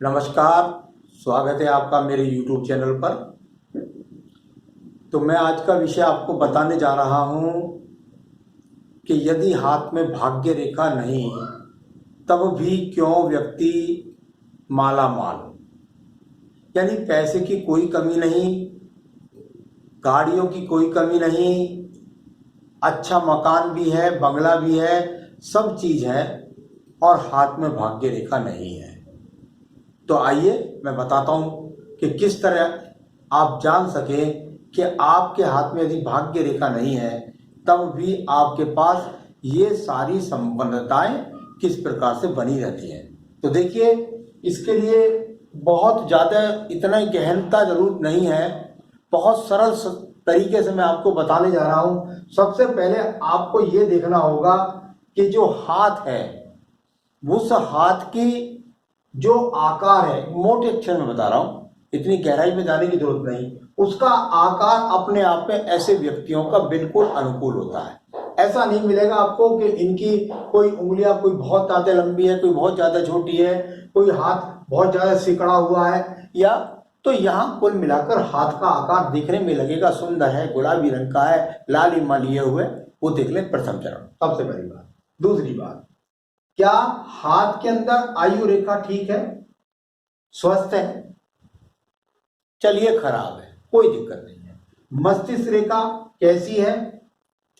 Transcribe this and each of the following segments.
नमस्कार। स्वागत है आपका मेरे YouTube चैनल पर। तो मैं आज का विषय आपको बताने जा रहा हूँ कि यदि हाथ में भाग्य रेखा नहीं तब भी क्यों व्यक्ति माला माल, यानी पैसे की कोई कमी नहीं, गाड़ियों की कोई कमी नहीं, अच्छा मकान भी है, बंगला भी है, सब चीज है और हाथ में भाग्य रेखा नहीं है। तो आइए मैं बताता हूं कि किस तरह आप जान सके कि आपके हाथ में यदि भाग्य रेखा नहीं है तब भी आपके पास ये सारी संपन्नताएं किस प्रकार से बनी रहती हैं। तो देखिए, इसके लिए बहुत ज़्यादा इतना गहनता जरूरत नहीं है, बहुत सरल तरीके से मैं आपको बताने जा रहा हूं। सबसे पहले आपको ये देखना होगा कि जो हाथ है उस हाथ की जो आकार है, मोटे अक्षर में बता रहा हूं, इतनी गहराई में जाने की जरूरत नहीं, उसका आकार अपने आप में ऐसे व्यक्तियों का बिल्कुल अनुकूल होता है। ऐसा नहीं मिलेगा आपको कि इनकी कोई उंगलियां कोई बहुत ज्यादा लंबी है, कोई बहुत ज्यादा छोटी है, कोई हाथ बहुत ज्यादा सिकड़ा हुआ है, या तो यहाँ कुल मिलाकर हाथ का आकार देखने में लगेगा सुंदर है, गुलाबी रंग का है, लालिमा लिए हुए, वो देख ले। प्रथम चरण, सबसे पहली बात। दूसरी बात, क्या हाथ के अंदर आयु रेखा ठीक है, स्वस्थ है? चलिए खराब है, कोई दिक्कत नहीं है। मस्तिष्क रेखा कैसी है?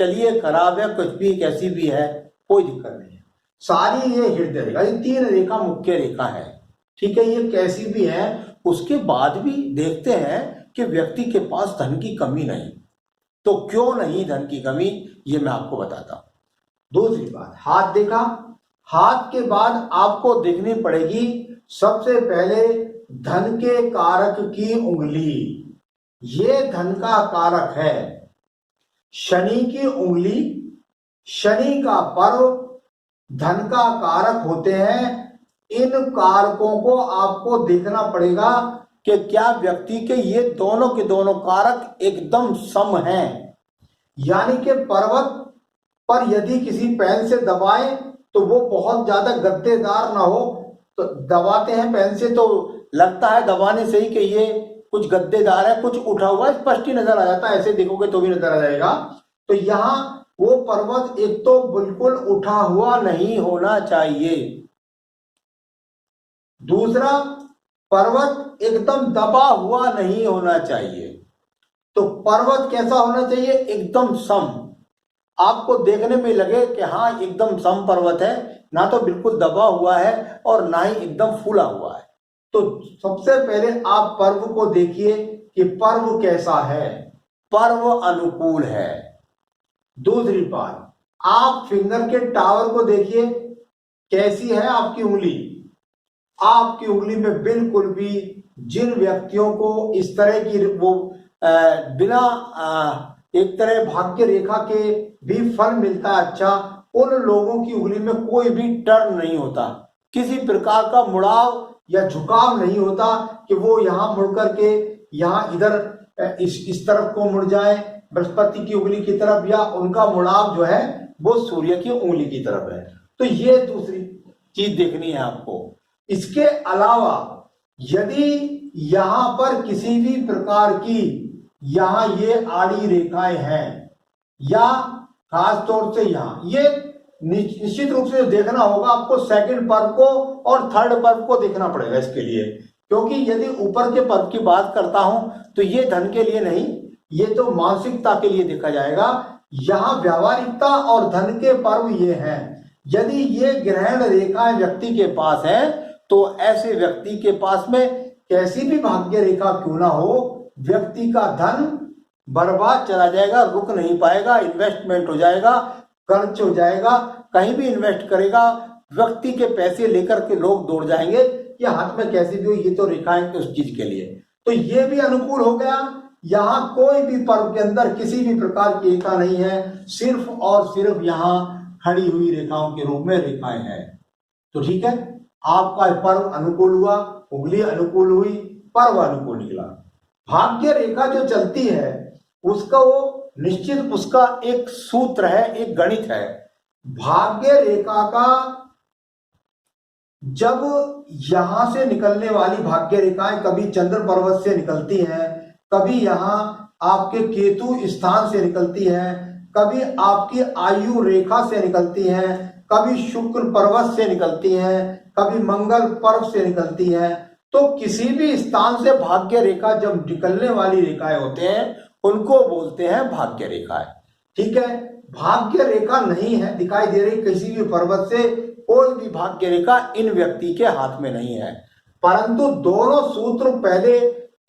चलिए खराब है, कुछ भी कैसी भी है, कोई दिक्कत नहीं है। सारी ये हृदय रेखा, ये तीन रेखा मुख्य रेखा है, ठीक है, ये कैसी भी है, उसके बाद भी देखते हैं कि व्यक्ति के पास धन की कमी नहीं। तो क्यों नहीं धन की कमी, ये मैं आपको बताता हूं। दूसरी बात, हाथ देखा, हाथ के बाद आपको देखनी पड़ेगी सबसे पहले धन के कारक की उंगली। ये धन का कारक है। शनि की उंगली, शनि का पर्व धन का कारक होते हैं। इन कारकों को आपको देखना पड़ेगा कि क्या व्यक्ति के ये दोनों के दोनों कारक एकदम सम हैं। यानी कि पर्वत पर यदि किसी पेन से दबाए तो वो बहुत ज्यादा गद्देदार ना हो, तो दबाते हैं पेन से तो लगता है दबाने से ही कि ये कुछ गद्देदार है, कुछ उठा हुआ है, स्पष्ट ही नजर आ जाता है, ऐसे देखोगे तो भी नजर आ जाएगा। तो यहाँ वो पर्वत एक तो बिल्कुल उठा हुआ नहीं होना चाहिए, दूसरा पर्वत एकदम दबा हुआ नहीं होना चाहिए। तो पर्वत कैसा होना चाहिए? एकदम सम, आपको देखने में लगे कि हाँ एकदम सम पर्वत है, ना तो बिल्कुल दबा हुआ है और ना ही एकदम फूला हुआ है। तो सबसे पहले आप पर्व को देखिए कि पर्व कैसा है, पर्व अनुकूल है। दूसरी बात, आप फिंगर के टावर को देखिए, कैसी है आपकी उंगली। आपकी उंगली में बिल्कुल भी जिन व्यक्तियों को इस तरह की वो बिना एक तरह भाग्य रेखा के भी फल मिलता है अच्छा, उन लोगों की उंगली में कोई भी टर्न नहीं होता, किसी प्रकार का मुड़ाव या झुकाव नहीं होता कि वो यहाँ मुड़ करके यहाँ इधर इस तरफ को मुड़ जाए बृहस्पति की उंगली की तरफ, या उनका मुड़ाव जो है वो सूर्य की उंगली की तरफ है। तो ये दूसरी चीज देखनी है आपको। इसके अलावा यदि यहां पर किसी भी प्रकार की यहां ये आड़ी रेखाएं हैं, या खास तौर से यहां ये निश्चित रूप से देखना होगा आपको, सेकंड पर्व को और थर्ड पर्व को देखना पड़ेगा इसके लिए, क्योंकि यदि ऊपर के पर्व की बात करता हूं तो ये धन के लिए नहीं, ये तो मानसिकता के लिए देखा जाएगा। यहां व्यावहारिकता और धन के पर्व ये हैं। यदि ये ग्रहण रेखाएं व्यक्ति के पास है तो ऐसे व्यक्ति के पास में कैसी भी भाग्य रेखा क्यों ना हो, व्यक्ति का धन बर्बाद चला जाएगा, रुक नहीं पाएगा, इन्वेस्टमेंट हो जाएगा, खर्च हो जाएगा, कहीं भी इन्वेस्ट करेगा व्यक्ति के पैसे लेकर के लोग दौड़ जाएंगे कि हाथ में कैसी भी हो, ये तो रेखाएं उस चीज के लिए। तो ये भी अनुकूल हो गया। यहाँ कोई भी पर्व के अंदर किसी भी प्रकार की रेखा नहीं है, सिर्फ और सिर्फ यहाँ खड़ी हुई रेखाओं के रूप में रेखाएं हैं। तो ठीक है, आपका पर्व अनुकूल हुआ, उंगली अनुकूल हुई, पर्व अनुकूल निकला। भाग्य रेखा जो चलती है उसका वो निश्चित उसका एक सूत्र है, एक गणित है। भाग्य रेखा का जब यहां से निकलने वाली भाग्य रेखाएं कभी चंद्र पर्वत से निकलती हैं, कभी यहां आपके केतु स्थान से निकलती हैं, कभी आपकी आयु रेखा से निकलती हैं, कभी शुक्र पर्वत से निकलती हैं, कभी मंगल पर्व से निकलती हैं, तो किसी भी स्थान से भाग्य रेखा जब निकलने वाली रेखाएं होते हैं उनको बोलते हैं भाग्य रेखाएं। ठीक है, भाग्य रेखा नहीं है दिखाई दे रही किसी भी पर्वत से, कोई भी भाग्य रेखा इन व्यक्ति के हाथ में नहीं है, परंतु दोनों सूत्र पहले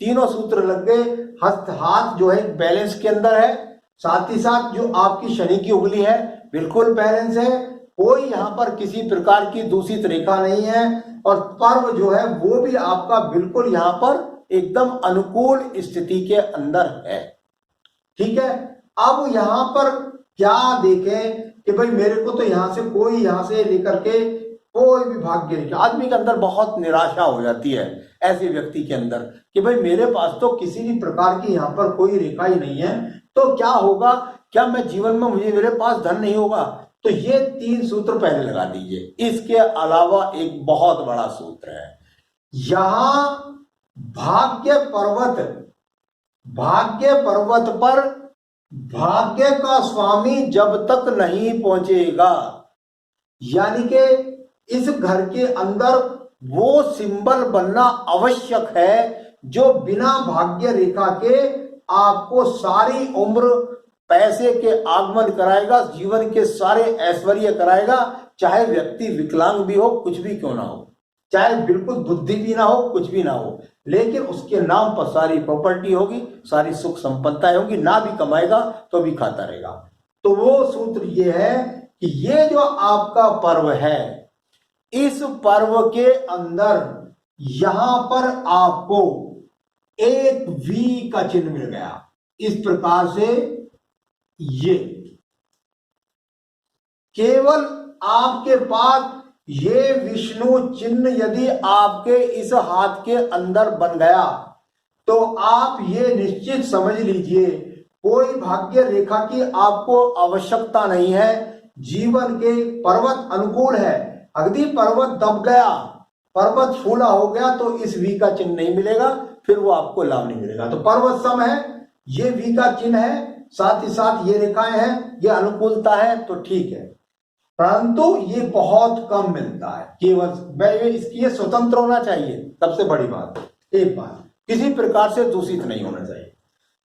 तीनों सूत्र लग गए। हस्त हाथ जो है बैलेंस के अंदर है, साथ ही साथ जो आपकी शनि की उंगली है बिल्कुल बैलेंस है, कोई यहाँ पर किसी प्रकार की दूषित रेखा नहीं है, और पर्व जो है वो भी आपका बिल्कुल यहाँ पर एकदम अनुकूल स्थिति के अंदर है। ठीक है, अब यहाँ पर क्या देखें कि भाई मेरे को तो यहाँ से कोई यहाँ से लेकर के कोई भी भाग्य रेखा, आदमी के अंदर बहुत निराशा हो जाती है ऐसे व्यक्ति के अंदर कि भाई मेरे पास तो किसी भी प्रकार की यहाँ पर कोई रेखा ही नहीं है, तो क्या होगा, क्या मैं जीवन में मेरे पास धन नहीं होगा। तो ये 3 सूत्र पहले लगा दीजिए। इसके अलावा एक बहुत बड़ा सूत्र है, यहां भाग्य पर्वत पर भाग्य का स्वामी जब तक नहीं पहुंचेगा, यानी कि इस घर के अंदर वो सिंबल बनना आवश्यक है जो बिना भाग्य रेखा के आपको सारी उम्र पैसे के आगमन कराएगा, जीवन के सारे ऐश्वर्य कराएगा, चाहे व्यक्ति विकलांग भी हो, कुछ भी क्यों ना हो, चाहे बिल्कुल बुद्धि भी ना हो, कुछ भी ना हो, लेकिन उसके नाम पर सारी प्रॉपर्टी होगी, सारी सुख संपन्नताएं होगी, ना भी कमाएगा तो भी खाता रहेगा। तो वो सूत्र ये है कि ये जो आपका पर्व है, इस पर्व के अंदर यहां पर आपको एक वी का चिन्ह मिल गया। इस प्रकार से ये केवल आपके पास ये विष्णु चिन्ह यदि आपके इस हाथ के अंदर बन गया तो आप ये निश्चित समझ लीजिए कोई भाग्य रेखा की आपको आवश्यकता नहीं है। जीवन के पर्वत अनुकूल है, अगदी पर्वत दब गया, पर्वत फूला हो गया तो इस वी का चिन्ह नहीं मिलेगा, फिर वो आपको लाभ नहीं मिलेगा। तो पर्वत सम है, ये वी का चिन्ह है, साथ ही साथ ये रेखाएं हैं, ये अनुकूलता है, तो ठीक है, परंतु ये बहुत कम मिलता है। केवल इसकी ये स्वतंत्र होना चाहिए, सबसे बड़ी बात। एक बात, किसी प्रकार से दूषित नहीं होना चाहिए।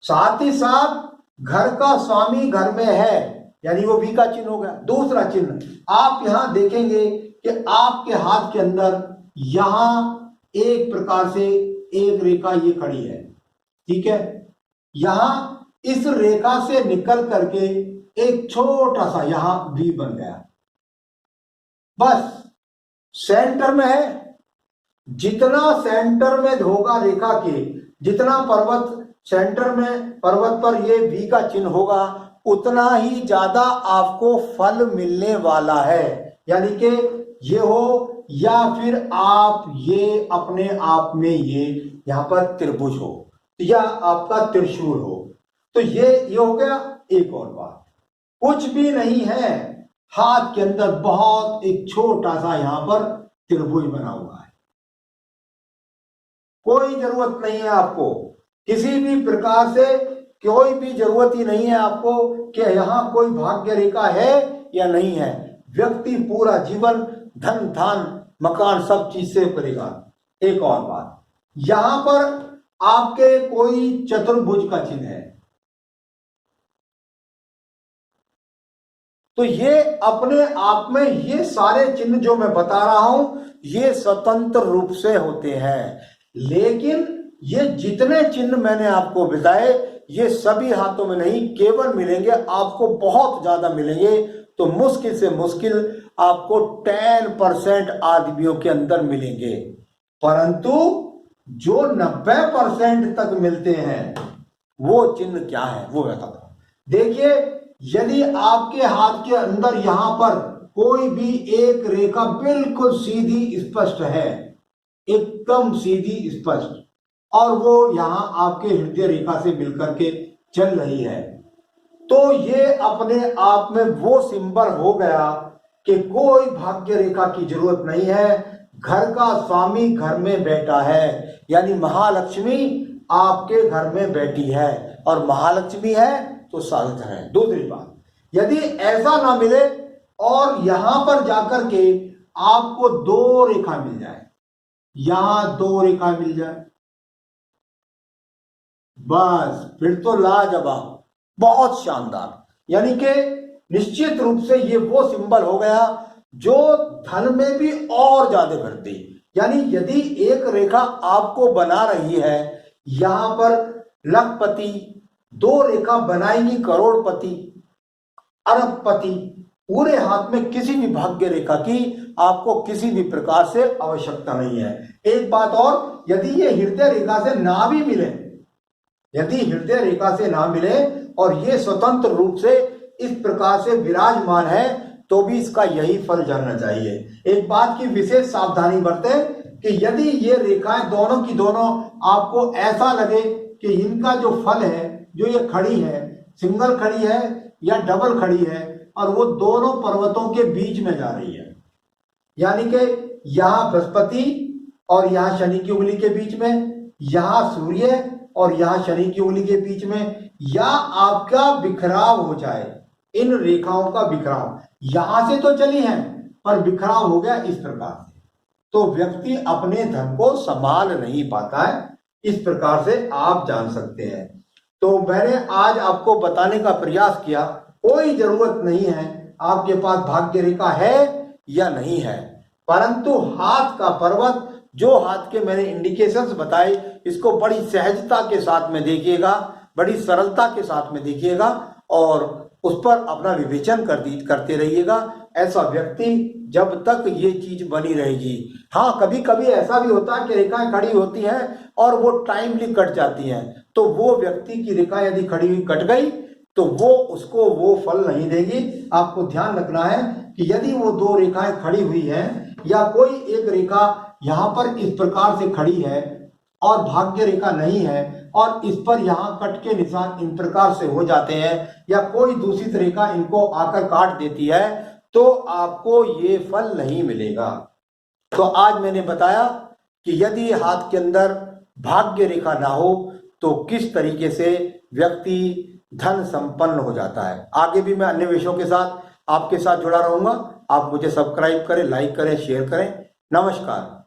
साथ ही साथ घर का स्वामी घर में है, यानी वो वी का चिन्ह हो गया। दूसरा चिन्ह आप यहां देखेंगे कि आपके हाथ के अंदर यहां एक प्रकार से एक रेखा ये खड़ी है, ठीक है, यहां इस रेखा से निकल करके एक छोटा सा यहां वी बन गया, बस सेंटर में है। जितना सेंटर में होगा रेखा के, जितना पर्वत सेंटर में पर्वत पर ये वी का चिन्ह होगा, उतना ही ज्यादा आपको फल मिलने वाला है। यानी कि ये हो या फिर आप ये अपने आप में ये यहां पर त्रिभुज हो या आपका त्रिशूल हो, तो ये हो गया। एक और बात, कुछ भी नहीं है, हाथ के अंदर बहुत एक छोटा सा यहां पर त्रिभुज बना हुआ है। कोई जरूरत नहीं है आपको किसी भी प्रकार से, कोई भी जरूरत ही नहीं है आपको कि यहां कोई भाग्य रेखा है या नहीं है। व्यक्ति पूरा जीवन धन धान मकान सब चीज से करेगा। एक और बात, यहां पर आपके कोई चतुर्भुज का चिन्ह है, तो ये अपने आप में ये सारे चिन्ह जो मैं बता रहा हूं ये स्वतंत्र रूप से होते हैं, लेकिन ये जितने चिन्ह मैंने आपको बताए ये सभी हाथों में नहीं, केवल मिलेंगे आपको बहुत ज्यादा मिलेंगे, तो मुश्किल से मुश्किल आपको 10% आदमियों के अंदर मिलेंगे, परंतु जो 90% तक मिलते हैं वो चिन्ह क्या है वो बताता हूं। देखिए, यदि आपके हाथ के अंदर यहां पर कोई भी एक रेखा बिल्कुल सीधी स्पष्ट है, एकदम सीधी स्पष्ट, और वो यहां आपके हृदय रेखा से मिलकर के चल रही है, तो ये अपने आप में वो सिंबल हो गया कि कोई भाग्य रेखा की जरूरत नहीं है। घर का स्वामी घर में बैठा है, यानी महालक्ष्मी आपके घर में बैठी है, और महालक्ष्मी है तो साधन है। दूसरी बात, यदि ऐसा ना मिले और यहां पर जाकर के आपको 2 रेखा मिल जाए, यहां 2 रेखा मिल जाए, बस फिर तो लाजवाब, बहुत शानदार। यानी कि निश्चित रूप से ये वो सिंबल हो गया जो धन में भी और ज्यादा वृद्धि। यानी यदि एक रेखा आपको बना रही है, यहां पर लखपति, 2 रेखा बनाएंगी करोड़पति, अरबपति, पूरे हाथ में किसी भी भाग्य रेखा की आपको किसी भी प्रकार से आवश्यकता नहीं है। एक बात और, यदि ये हृदय रेखा से ना भी मिले, यदि हृदय रेखा से ना मिले और ये स्वतंत्र रूप से इस प्रकार से विराजमान है, तो भी इसका यही फल जानना चाहिए। एक बात की विशेष सावधानी बरतें कि यदि ये रेखाएं दोनों की दोनों आपको ऐसा लगे कि इनका जो फल है, जो ये खड़ी है, सिंगल खड़ी है या डबल खड़ी है, और वो दोनों पर्वतों के बीच में जा रही है, यानी कि यहां बृहस्पति और यहां शनि की उंगली के बीच में, यहां सूर्य और यहां शनि की उंगली के बीच में, या आपका बिखराव हो जाए, इन रेखाओं का बिखराव यहां से तो चली हैं पर बिखराव हो गया इस प्रकार से, तो व्यक्ति अपने धन को संभाल नहीं पाता है। इस प्रकार से आप जान सकते हैं। तो मैंने आज आपको बताने का प्रयास किया, कोई जरूरत नहीं है आपके पास भाग्य रेखा है या नहीं है, परंतु हाथ का पर्वत, जो हाथ के मैंने इंडिकेशंस बताए, इसको बड़ी सहजता के साथ में देखिएगा, बड़ी सरलता के साथ में देखिएगा और उस पर अपना विवेचन करते रहिएगा। ऐसा व्यक्ति जब तक ये चीज बनी रहेगी, हाँ कभी कभी ऐसा भी होता है कि रेखाएं खड़ी होती हैं और वो टाइमली कट जाती हैं, तो वो व्यक्ति की रेखा यदि खड़ी हुई कट गई तो वो उसको वो फल नहीं देगी। आपको ध्यान रखना है कि यदि वो 2 रेखाएं खड़ी हुई हैं या कोई एक रेखा यहां पर इस प्रकार से खड़ी है और भाग्य रेखा नहीं है और इस पर यहाँ कट के निशान इन प्रकार से हो जाते हैं या कोई दूसरी रेखा इनको आकर काट देती है, तो आपको ये फल नहीं मिलेगा। तो आज मैंने बताया कि यदि हाथ के अंदर भाग्य रेखा ना हो तो किस तरीके से व्यक्ति धन संपन्न हो जाता है। आगे भी मैं अन्य विषयों के साथ आपके साथ जुड़ा रहूंगा। आप मुझे सब्सक्राइब करें, लाइक करें, शेयर करें। नमस्कार।